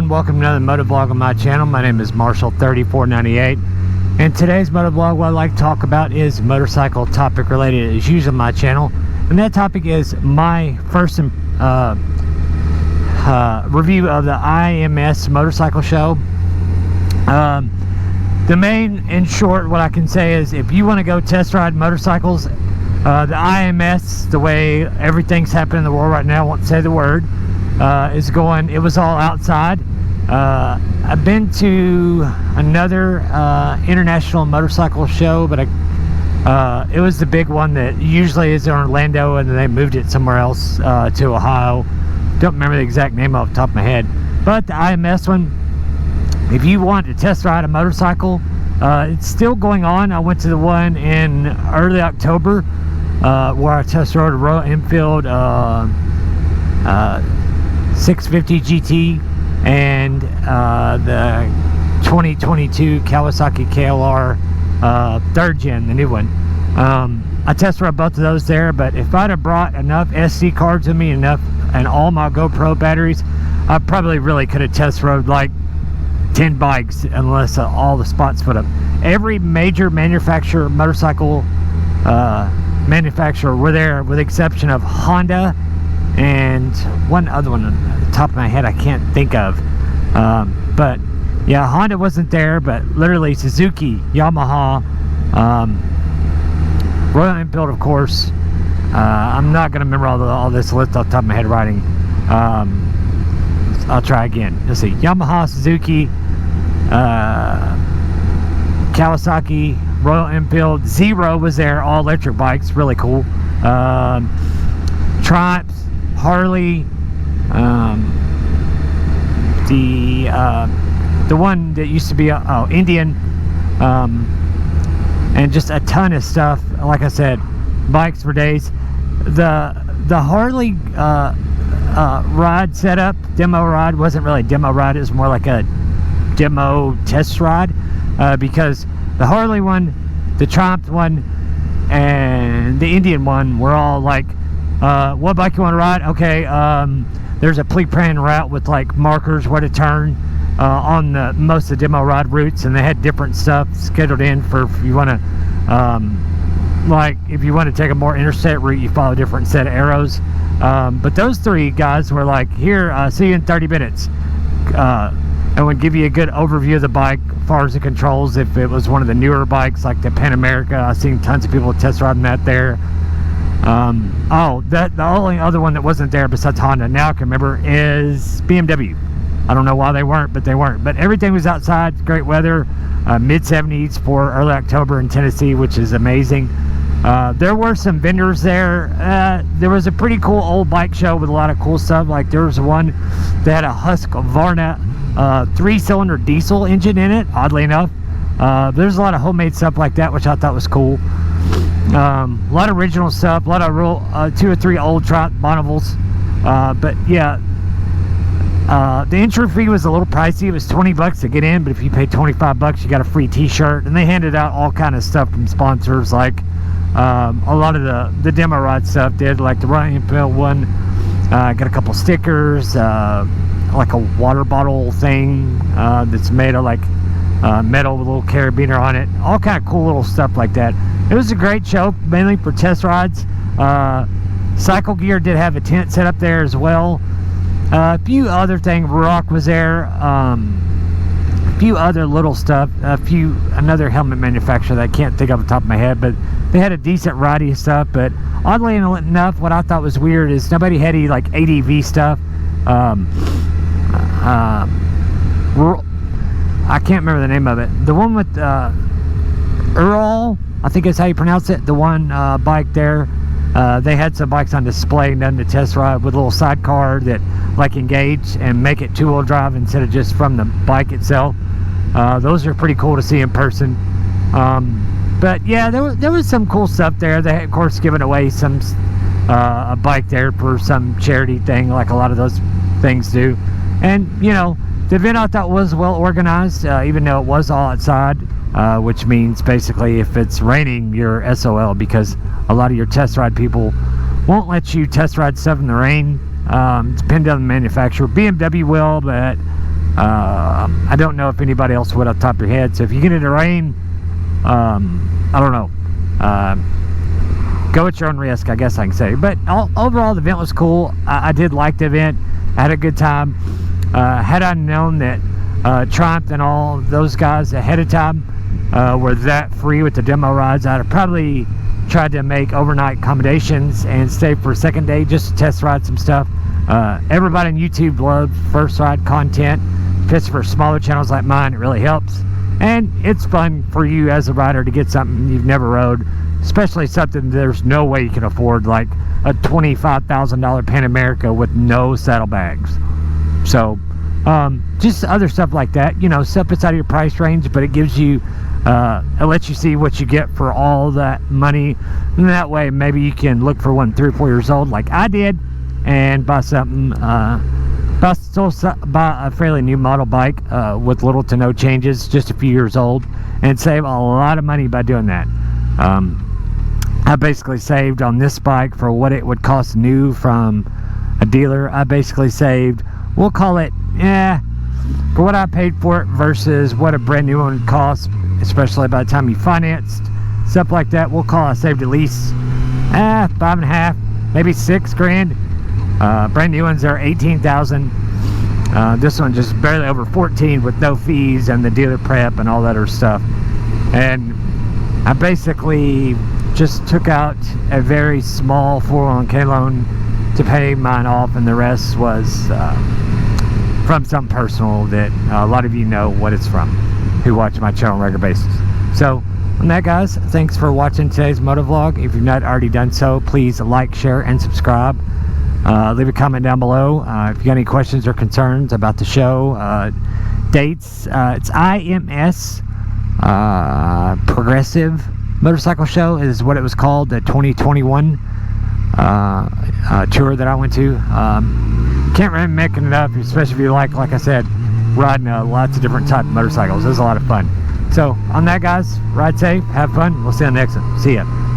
everyone, welcome to another motovlog on my channel. My name is Marshall3498, and today's motovlog, what I'd like to talk about is motorcycle topic related as usual on my channel, and that topic is my first review of the Ims Motorcycle Show. The main, in short, what I can say is if you want to go test ride motorcycles, the IMS, the way everything's happening in the world right now, I won't say the word, is going, it was all outside. I've been to another international motorcycle show, but it was the big one that usually is in Orlando, and then they moved it somewhere else to Ohio. Don't remember the exact name off the top of my head, but the IMS one, if you want to test ride a motorcycle, it's still going on. I went to the one in early October where I test rode a Royal Enfield 650 GT and the 2022 Kawasaki KLR 3rd gen, the new one. I test rode both of those there, but if I'd have brought enough SD cards with me, enough, and all my GoPro batteries, I probably really could have test rode like 10 bikes, unless all the spots put up. Every major manufacturer, motorcycle manufacturer were there, with the exception of Honda and one other one at the top of my head I can't think of. But yeah, Honda wasn't there, but literally Suzuki, Yamaha, Royal Enfield, of course. I'm not going to remember all this list off the top of my head writing. I'll try again. Let's see. Yamaha, Suzuki, Kawasaki, Royal Enfield, Zero was there, all electric bikes, really cool. Triumphs, Harley, the one that used to be Indian, and just a ton of stuff. Like I said, bikes for days. The Harley ride setup, demo ride, wasn't really a demo ride, it was more like a demo test ride, because the Harley one, the Triumph one, and the Indian one were all like, what bike you want to ride? Okay, there's a pre-planned route with like markers where to turn on most of the demo ride routes, and they had different stuff scheduled in for if you want to, like if you want to take a more interstate route, you follow a different set of arrows. But those three guys were like, here, see you in 30 minutes. And would give you a good overview of the bike as far as the controls. If it was one of the newer bikes like the Pan America, I've seen tons of people test riding that there. The only other one that wasn't there besides Honda, now I can remember, is BMW. I don't know why they weren't, but they weren't. But everything was outside, great weather, mid-70s for early October in Tennessee, which is amazing. There were some vendors there. There was a pretty cool old bike show with a lot of cool stuff. Like there was one that had a Husqvarna 3-cylinder diesel engine in it, oddly enough. There's a lot of homemade stuff like that, which I thought was cool. A lot of original stuff, a lot of real 2 or 3 old Triumph Bonnevils. But yeah, the entry fee was a little pricey. It was $20 to get in, but if you pay $25, you got a free t-shirt, and they handed out all kind of stuff from sponsors, like a lot of the demo ride stuff did, like the Royal Enfield one, got a couple stickers, like a water bottle thing that's made of like metal with a little carabiner on it, all kind of cool little stuff like that. It was a great show, mainly for test rides. Cycle Gear did have a tent set up there as well. A few other things, Rock was there, a few other little stuff, another helmet manufacturer that I can't think of off the top of my head, but they had a decent variety of stuff. But oddly enough, what I thought was weird is nobody had any like ADV stuff. I can't remember the name of it. The one with Earl, I think is how you pronounce it, the one bike there. They had some bikes on display and done the test ride with a little sidecar that like engage and make it 2-wheel drive instead of just from the bike itself. Those are pretty cool to see in person. But yeah, there was some cool stuff there. They had, of course, given away some a bike there for some charity thing, like a lot of those things do. And you know, the event I thought was well organized, even though it was all outside, which means basically if it's raining, you're SOL, because a lot of your test ride people won't let you test ride stuff in the rain. Depending on the manufacturer. BMW will, but I don't know if anybody else would off the top of your head. So if you get into rain, I don't know. Go at your own risk, I guess I can say. But overall, the event was cool. I did like the event. I had a good time. Had I known that Triumph and all those guys ahead of time were that free with the demo rides, I'd have probably tried to make overnight accommodations and stay for a second day just to test ride some stuff. Everybody on YouTube loves first ride content. Just for smaller channels like mine, it really helps. And it's fun for you as a rider to get something you've never rode, especially something there's no way you can afford, like a $25,000 Pan America with no saddlebags. So just other stuff like that, you know, stuff that's out of your price range, but it gives you it lets you see what you get for all that money, and that way maybe you can look for one 3 or 4 years old like I did and buy something, buy a fairly new model bike with little to no changes, just a few years old, and save a lot of money by doing that. I basically saved on this bike for what it would cost new from a dealer. I basically saved, we'll call it, for what I paid for it versus what a brand new one would cost, especially by the time you financed stuff like that. We'll call I saved at least $5.5, maybe $6 grand. Brand new ones are $18,000. This one just barely over 14 with no fees and the dealer prep and all that other stuff. And I basically just took out a very small 401k loan to pay mine off, and the rest was from something personal that a lot of you know what it's from who watch my channel on a regular basis. So on that, guys, thanks for watching today's motovlog. If you've not already done so, please like, share, and subscribe. Leave a comment down below if you got any questions or concerns about the show. Dates, it's IMS Progressive Motorcycle Show is what it was called, the 2021 tour that I went to. Can't remember making it up, especially if you like I said, riding lots of different type of motorcycles. It was a lot of fun. So on that, guys, ride safe, have fun. We'll see you on the next one. See ya.